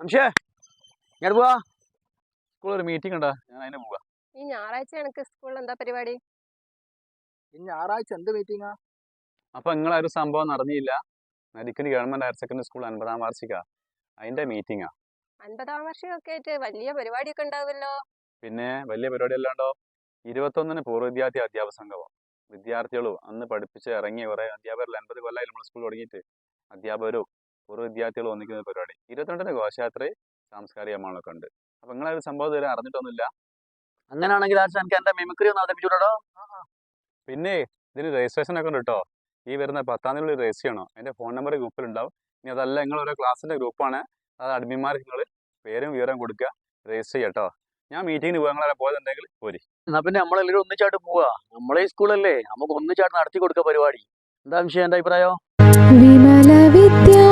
പക്ഷേ ഞാൻ പോവാ സ്കൂളിൽ ഒരു മീറ്റിംഗ് ഉണ്ടാ ഞാൻ അതിന് പോവാ. ഈ ഞായറാഴ്ച എനിക്ക് സ്കൂളിൽ എന്താ പരിപാടി? ഈ ഞായറാഴ്ച എന്ത് മീറ്റിംഗാ? അപ്പൊ നിങ്ങളെ ഒരു സംഭവം നടന്നില്ല. നരിക്കനി ഗവൺമെന്റ് ഹയർ സെക്കൻഡറി സ്കൂൾ 50ാം വാർഷിക അതിന്റെ മീറ്റിംഗാ. 50ാം വർഷമൊക്കെ ആയിട്ട് വലിയ പരിപാടിയൊക്കെ ഉണ്ടാവുമല്ലോ. പിന്നെ വലിയ പരിപാടി അല്ലാണ്ടോ. 21-ന് പൂർവ്വ വിദ്യാർത്ഥി അധ്യാപക സംഗമം. വിദ്യാർത്ഥികളും അന്ന് പഠിപ്പിച്ച് ഇറങ്ങിയ കുറെ അധ്യാപകരിൽ 50 കൊല്ലമായി നമ്മുടെ സ്കൂൾ തുടങ്ങിയിട്ട് അധ്യാപകരും പൂർവ്വ വിദ്യാർത്ഥികളും ഒന്നിക്കുന്ന പരിപാടി. 22-ന് ഘോഷയാത്രയും സാംസ്കാരിക സമ്മേളനമൊക്കെ ഉണ്ട്. അപ്പൊ നിങ്ങളെ ഒരു സംഭവം ഇതുവരെ അറിഞ്ഞിട്ടൊന്നുമില്ല. അങ്ങനെയാണെങ്കിൽ എനിക്ക് എന്റെ മിമിക്രി ഒന്ന് അവതരിപ്പിച്ചോടോ. പിന്നെ ഇതിന് രജിസ്ട്രേഷൻ ഒക്കെ ഉണ്ട് കേട്ടോ. ഈ വരുന്ന 10-ാം തീയതി രജിസ്റ്റർ ചെയ്യണം. അതിന്റെ ഫോൺ നമ്പർ ഗ്രൂപ്പിൽ ഉണ്ടാവും. ഇനി അതല്ല നിങ്ങൾ ഓരോ ക്ലാസ്സിന്റെ ഗ്രൂപ്പാണ്, അത് അഡ്മിന്മാർക്ക് നിങ്ങൾ പേരും വിവരം കൊടുക്കുക, രജിസ്റ്റർ ചെയ്യട്ടോ. ഞാൻ മീറ്റിങ്ങിന് പോകാൻ നിങ്ങളെ പോയതുണ്ടെങ്കിൽ പോരി. എന്നാ പിന്നെ നമ്മളെല്ലാവരും ഒന്നിച്ചായിട്ട് പോവാ. നമ്മളെ ഈ സ്കൂളല്ലേ, നമുക്ക് ഒന്നിച്ചായിട്ട് നടത്തി കൊടുക്കുക പരിപാടി. എന്താ വിഷയം, എന്റെ അഭിപ്രായം? വിമല വിദ്യാ